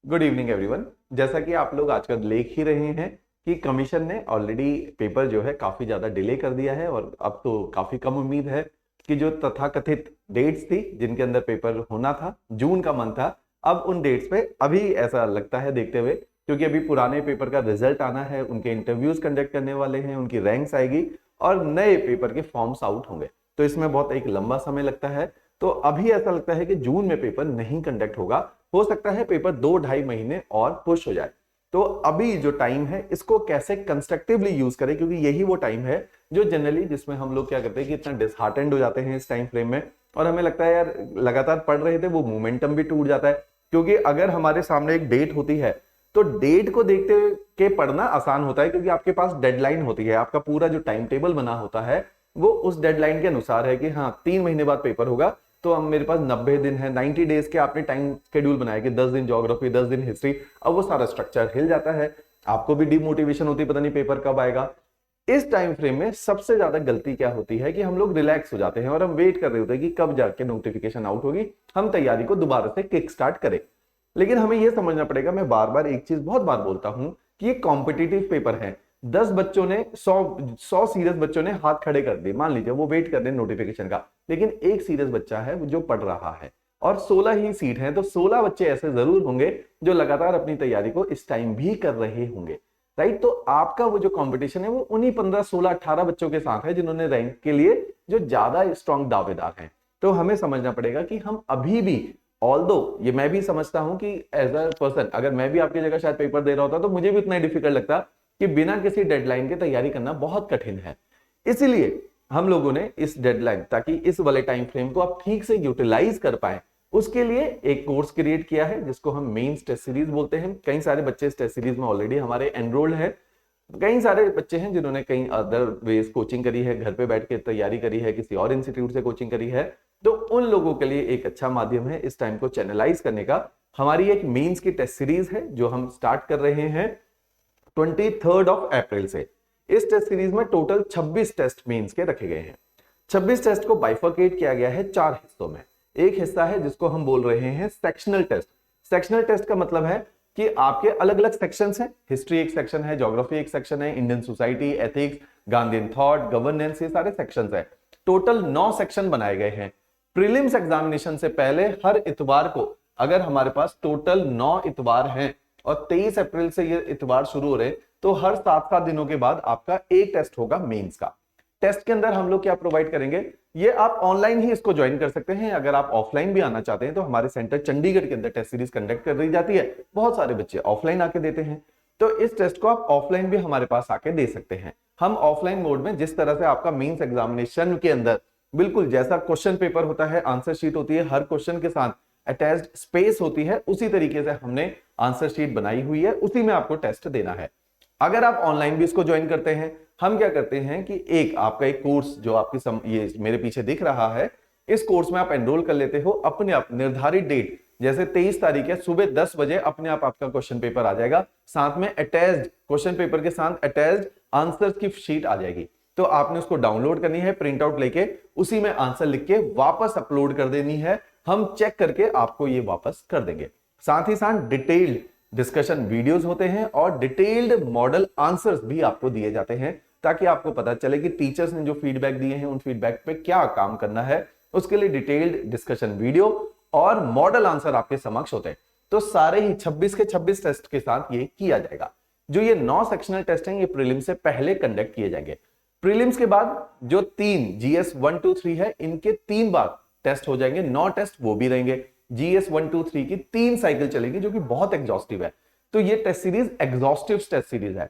Good evening everyone. जैसा कि आप लोग आजकल देख ही रहे हैं कि कमीशन ने ऑलरेडी पेपर जो है काफी ज्यादा डिले कर दिया है और अब तो काफी कम उम्मीद है कि जो तथाकथित डेट्स थी जिनके अंदर पेपर होना था, जून का मंथ था, अब उन डेट्स पे अभी ऐसा लगता है देखते हुए, क्योंकि अभी पुराने पेपर का रिजल्ट आना है, उनके इंटरव्यूज कंडक्ट करने वाले हैं, उनकी रैंक्स आएगी और नए पेपर के फॉर्म्स आउट होंगे, तो इसमें बहुत एक लंबा समय लगता है। तो अभी ऐसा लगता है कि जून में पेपर नहीं कंडक्ट होगा, हो सकता है पेपर 2-2.5 महीने और पुश हो जाए। तो अभी जो टाइम है इसको कैसे कंस्ट्रक्टिवली यूज करें, क्योंकि यही वो टाइम है जो जनरली जिसमें हम लोग क्या करते हैं कि इतना डिसहार्टेंड हो जाते हैं इस टाइम फ्रेम में, और हमें लगता है यार लगातार पढ़ रहे थे वो मोमेंटम भी टूट जाता है। क्योंकि अगर हमारे सामने एक डेट होती है तो डेट को देखते के पढ़ना आसान होता है, क्योंकि आपके पास डेडलाइन होती है, आपका पूरा जो टाइम टेबल बना होता है वो उस डेडलाइन के अनुसार है कि हाँ 3 महीने बाद पेपर होगा, तो अब मेरे पास 90 दिन है, 90 डेज के आपने टाइम शेड्यूल बनाया कि 10 दिन ज्योग्राफी, 10 दिन हिस्ट्री। अब वो सारा स्ट्रक्चर हिल जाता है, आपको भी डिमोटिवेशन होती है, पता नहीं पेपर कब आएगा। इस टाइम फ्रेम में सबसे ज्यादा गलती क्या होती है कि हम लोग रिलैक्स हो जाते हैं और हम वेट कर रहे होते हैं कि कब जाके नोटिफिकेशन आउट होगी, हम तैयारी को दोबारा से किक स्टार्ट करें। लेकिन हमें यह समझना पड़ेगा, मैं बार बार एक चीज बहुत बार बोलता हूं कि ये कॉम्पिटिटिव पेपर है। 10 बच्चों ने 100 सीरियस बच्चों ने हाथ खड़े कर दिए, मान लीजिए वो वेट कर रहे हैं नोटिफिकेशन का, लेकिन एक सीरियस बच्चा है जो पढ़ रहा है और 16 ही सीट है, तो 16 बच्चे ऐसे जरूर होंगे जो लगातार अपनी तैयारी को इस टाइम भी कर रहे होंगे, राइट। तो आपका वो जो कंपटीशन है वो उन्हीं 15, 16, 18 बच्चों के साथ है जिन्होंने रैंक के लिए जो ज्यादा स्ट्रॉन्ग दावेदार हैं। तो हमें समझना पड़ेगा कि हम अभी भी, ऑल्दो ये मैं भी समझता हूं कि एज अ पर्सन अगर मैं भी आपकी जगह शायद पेपर दे रहा होता तो मुझे भी इतना डिफिकल्ट लगता कि बिना किसी डेडलाइन के तैयारी करना बहुत कठिन है। इसीलिए हम लोगों ने इस डेडलाइन, ताकि इस वाले टाइम फ्रेम को आप ठीक से यूटिलाइज कर पाए, उसके लिए एक कोर्स क्रिएट किया है जिसको हम मेंस टेस्ट सीरीज बोलते हैं। कई सारे बच्चे इस टेस्ट सीरीज में ऑलरेडी हमारे एनरोल्ड हैं, कई सारे बच्चे हैं जिन्होंने कई अदर वेज कोचिंग करी है, घर पे बैठ के तैयारी करी है, किसी और इंस्टीट्यूट से कोचिंग करी है। तो उन लोगों के लिए एक अच्छा माध्यम है इस टाइम को चैनलाइज करने का, हमारी एक मेंस की टेस्ट सीरीज है जो हम स्टार्ट कर रहे हैं 23 अप्रैल से। इस टेस्ट सीरीज में टोटल 26 टेस्ट मेंस के रखे गए हैं। 26 टेस्ट को बाइफरकेट किया गया है 4 हिस्सों में। एक हिस्सा है जिसको हम बोल रहे हैं सेक्शनल टेस्ट। सेक्शनल टेस्ट का मतलब है कि आपके अलग अलग सेक्शंस हैं, हिस्ट्री एक सेक्शन है, ज्योग्राफी एक सेक्शन है, Indian society, ethics, Gandhian thought, governance, ये सारे सेक्शंस हैं। टोटल 9 सेक्शन बनाए गए हैं। प्रीलिम्स एग्जामिनेशन से पहले हर इतवार को, अगर हमारे पास टोटल 9 इतवार हैं और 23 अप्रैल से ये इतवार शुरू हो रहे हैं, तो हर 7-7 दिनों के बाद आपका एक टेस्ट होगा मेंस का। टेस्ट के अंदर हम लोग क्या प्रोवाइड करेंगे, ये आप ऑनलाइन ही इसको ज्वाइन कर सकते हैं। अगर आप ऑफलाइन भी आना चाहते हैं तो हमारे सेंटर चंडीगढ़ के अंदर टेस्ट सीरीज कंडक्ट कर दी जाती है, बहुत सारे बच्चे ऑफलाइन आके देते हैं। तो इस टेस्ट को आप ऑफलाइन भी हमारे पास आके दे सकते हैं। हम ऑफलाइन मोड में जिस तरह से आपका मेंस एग्जामिनेशन के अंदर बिल्कुल जैसा क्वेश्चन पेपर होता है, आंसर शीट होती है, हर क्वेश्चन के साथ अटैच्ड स्पेस होती है, उसी तरीके से हमने आंसर शीट बनाई हुई है, उसी में आपको टेस्ट देना है। अगर आप ऑनलाइन भी इसको ज्वाइन करते हैं, हम क्या करते हैं कि एक आपका एक कोर्स जो आपकी ये मेरे पीछे दिख रहा है, इस कोर्स में आप एनरोल कर लेते हो, अपने आप निर्धारित डेट जैसे 23 तारीख है सुबह 10 बजे अपने आप आपका क्वेश्चन पेपर आ जाएगा, साथ में अटैच्ड क्वेश्चन पेपर के साथ अटैच्ड आंसर्स की शीट आ जाएगी। तो आपने उसको डाउनलोड करनी है, प्रिंट आउट लेके उसी में आंसर लिख के वापस अपलोड कर देनी है, हम चेक करके आपको ये वापस कर देंगे। साथ ही साथ डिटेल्ड डिस्कशन वीडियोस होते हैं और डिटेल्ड मॉडल आंसर्स भी आपको दिए जाते हैं, ताकि आपको पता चले कि टीचर्स ने जो फीडबैक दिए हैं उन फीडबैक पे क्या काम करना है। उसके लिए डिटेल्ड डिस्कशन वीडियो और मॉडल आंसर आपके समक्ष होते हैं। तो सारे ही 26 के 26 टेस्ट के साथ ये किया जाएगा। जो ये 9 सेक्शनल टेस्ट हैं ये प्रीलिम्स से पहले कंडक्ट किए जाएंगे। प्रीलिम्स के बाद जो 3 जीएस 1, 2, 3 है, इनके 3 बार टेस्ट हो जाएंगे, 9 टेस्ट वो भी रहेंगे। जीएस 1, 2, 3 की 3 साइकिल चलेगी जो कि बहुत एग्जॉस्टिव है। तो ये test series exhaustive test series है।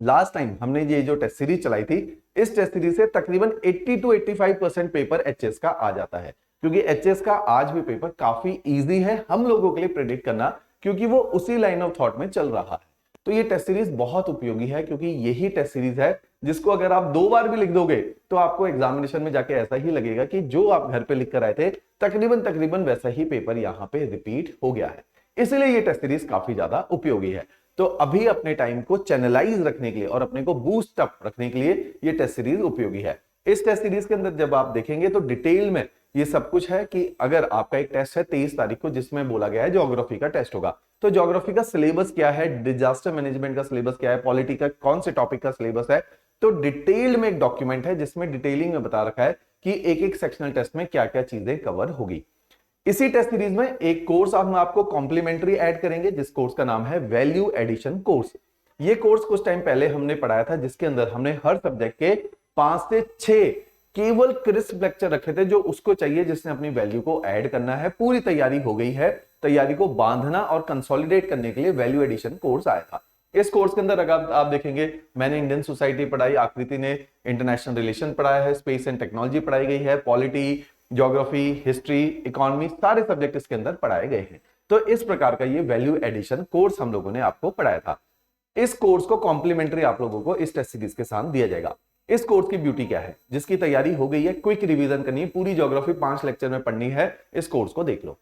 लास्ट टाइम हमने ये जो टेस्ट सीरीज चलाई थी, इस टेस्ट सीरीज से तकरीबन 80 to 85% पेपर एचएस का आ जाता है, क्योंकि एचएस का आज भी पेपर काफी इजी है हम लोगों के लिए प्रेडिक्ट करना, क्योंकि वो उसी लाइन ऑफ थॉट में चल रहा है। तो ये टेस्ट सीरीज बहुत उपयोगी है, क्योंकि यही टेस्ट सीरीज है जिसको अगर आप 2 बार भी लिख दोगे तो आपको एग्जामिनेशन में जाके ऐसा ही लगेगा कि जो आप घर पे लिख कर आए थे तकरीबन तकरीबन वैसा ही पेपर यहाँ पे रिपीट हो गया है। इसलिए ये टेस्ट सीरीज काफी ज्यादा उपयोगी है। तो अभी अपने टाइम को चैनलाइज रखने के लिए और अपने को बूस्ट अप रखने के लिए ये टेस्ट सीरीज उपयोगी है। इस टेस्ट सीरीज के अंदर जब आप देखेंगे तो डिटेल में ये सब कुछ है कि अगर आपका एक टेस्ट है 23 तारीख को जिसमें बोला गया है ज्योग्राफी का टेस्ट होगा, तो ज्योग्राफी का सिलेबस क्या है, डिजास्टर मैनेजमेंट का सिलेबस क्या है, पॉलिटी का कौन से टॉपिक का सिलेबस है, तो डिटेल में एक डॉक्यूमेंट है जिसमें डिटेलिंग में बता रखा है कि एक एक सेक्शनल टेस्ट में क्या क्या चीजें कवर होगी। इसी टेस्ट सीरीज में एक कोर्स हम आपको कॉम्प्लीमेंट्री ऐड करेंगे जिस कोर्स का नाम है वैल्यू एडिशन कोर्स। ये कोर्स कुछ टाइम पहले हमने पढ़ाया था जिसके अंदर हमने हर सब्जेक्ट के 5 से 6 केवल क्रिस्प लेक्चर रखे थे जो उसको चाहिए जिसने अपनी वैल्यू को ऐड करना है। पूरी तैयारी हो गई है, तैयारी को बांधना और कंसोलिडेट करने के लिए वैल्यू एडिशन कोर्स आया था। इस कोर्स के अंदर अगर आप देखेंगे मैंने इंडियन सोसाइटी पढ़ाई, आकृति ने इंटरनेशनल रिलेशन पढ़ाया है, स्पेस एंड टेक्नोलॉजी पढ़ाई गई है, पॉलिटी, ज्योग्राफी, हिस्ट्री, इकोनॉमी, सारे सब्जेक्ट इसके अंदर पढ़ाए गए हैं। तो इस प्रकार का ये वैल्यू एडिशन कोर्स हम लोगों ने आपको पढ़ाया था। इस कोर्स को कॉम्प्लीमेंट्री आप लोगों को इस टेस्ट सीरीज के साथ दिया जाएगा। इस कोर्स की ब्यूटी क्या है, जिसकी तैयारी हो गई है, क्विक रिवीजन करनी है, पूरी ज्योग्राफी 5 लेक्चर में पढ़नी है, इस कोर्स को देख लो।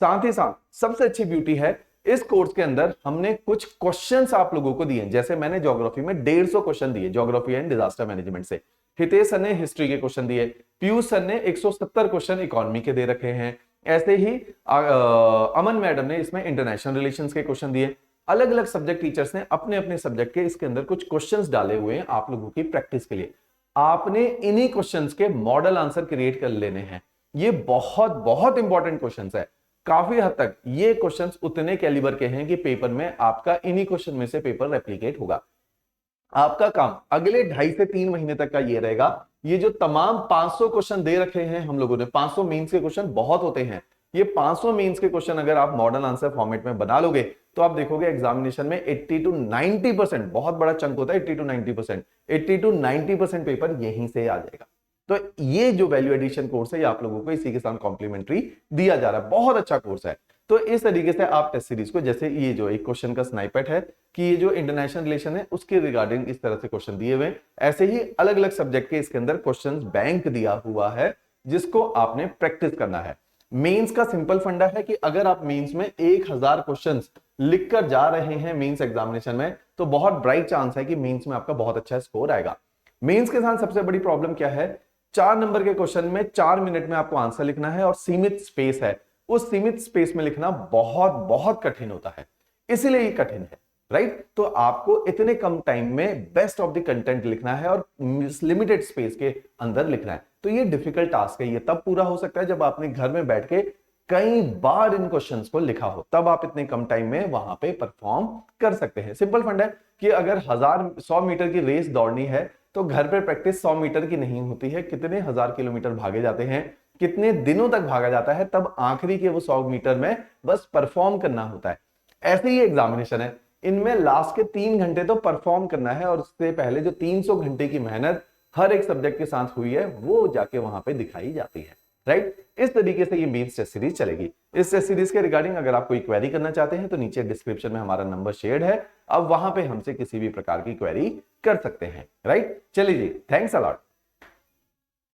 साथ ही साथ सबसे अच्छी ब्यूटी है इस कोर्स के अंदर हमने कुछ क्वेश्चंस आप लोगों को दिए, जैसे मैंने ज्योग्राफी में 150 क्वेश्चन दिए ज्योग्राफी एंड डिजास्टर मैनेजमेंट से, हितेश सर ने हिस्ट्री के क्वेश्चन दिए, पीयूष सर ने 170 क्वेश्चन इकोनॉमी के दे रखे हैं, ऐसे ही अमन मैडम ने इसमें इंटरनेशनल रिलेशंस के क्वेश्चन दिए। अलग अलग सब्जेक्ट टीचर्स ने अपने अपने सब्जेक्ट के इसके अंदर कुछ क्वेश्चंस डाले हुए हैं आप लोगों की प्रैक्टिस के लिए। आपने इन्हीं क्वेश्चंस के मॉडल आंसर क्रिएट कर लेने हैं। ये बहुत बहुत इंपॉर्टेंट क्वेश्चंस है। काफी हद तक ये क्वेश्चंस उतने कैलिबर के हैं कि पेपर में आपका इन्हीं क्वेश्चन में से पेपर रेप्लिकेट होगा। आपका काम अगले 2.5 से 3 महीने तक का ये रहेगा, ये जो तमाम 500 क्वेश्चन दे रखे हैं हम लोगों ने, 500 मीन्स के क्वेश्चन बहुत होते हैं, ये 500 मीन्स के क्वेश्चन अगर आप मॉडल आंसर फॉर्मेट में बना लोगे तो आप देखोगे एग्जामिनेशन में 80 to 90%, बहुत बड़ा चंक होता है 80 to 90%, 80 to 90% पेपर यहीं से आ जाएगा। तो ये जो वैल्यू एडिशन कोर्स है ये आप लोगों को इसी के साथ कॉम्प्लीमेंट्री दिया जा रहा है, बहुत अच्छा कोर्स है। तो इस तरीके से आप टेस्ट सीरीज को, जैसे ये जो एक क्वेश्चन का स्नाइपेट है कि ये जो इंटरनेशनल रिलेशन है उसके रिगार्डिंग इस तरह से क्वेश्चन दिए हुए, ऐसे ही अलग अलग सब्जेक्ट के इसके अंदर क्वेश्चन बैंक दिया हुआ है जिसको आपने प्रैक्टिस करना है। मेंस का सिंपल फंडा है कि अगर आप मेंस में 1000 क्वेश्चंस लिखकर जा रहे हैं मेंस एग्जामिनेशन में, तो बहुत ब्राइट चांस है कि मेंस में आपका बहुत अच्छा स्कोर आएगा। मेंस के साथ सबसे बड़ी प्रॉब्लम क्या है, 4 नंबर के क्वेश्चन में 4 मिनट में आपको आंसर लिखना है और सीमित स्पेस है, उस सीमित स्पेस में लिखना बहुत बहुत कठिन होता है, इसीलिए ये कठिन है, राइट। तो आपको इतने कम टाइम में बेस्ट ऑफ द कंटेंट लिखना है और लिमिटेड स्पेस के अंदर लिखना है। तो ये डिफिकल्ट टास्क है, ये तब पूरा हो सकता है जब आपने घर में बैठ के कई बार इन क्वेश्चंस को लिखा हो, तब आप इतने कम टाइम में वहां पे परफॉर्म कर सकते हैं। सिंपल फंड है कि अगर 100 मीटर की रेस दौड़नी है तो घर पे प्रैक्टिस 100 मीटर की नहीं होती है, कितने 1000 किलोमीटर भागे जाते हैं, कितने दिनों तक भागा जाता है, तब आखिरी के वो 100 मीटर में बस परफॉर्म करना होता है। ऐसे ही एग्जामिनेशन है, इनमें लास्ट के 3 घंटे तो परफॉर्म करना है और उससे पहले जो 300 घंटे की मेहनत हर एक सब्जेक्ट के साथ हुई है वो जाके वहां पे दिखाई जाती है, राइट। इस तरीके से ये मेंस टेस्ट सीरीज चलेगी। इस टेस्ट सीरीज के रिगार्डिंग अगर आप कोई क्वेरी करना चाहते हैं तो नीचे डिस्क्रिप्शन में हमारा नंबर शेयर्ड है, अब वहां पे हमसे किसी भी प्रकार की क्वेरी कर सकते हैं, राइट। चलिए जी, थैंक्स अ लॉट।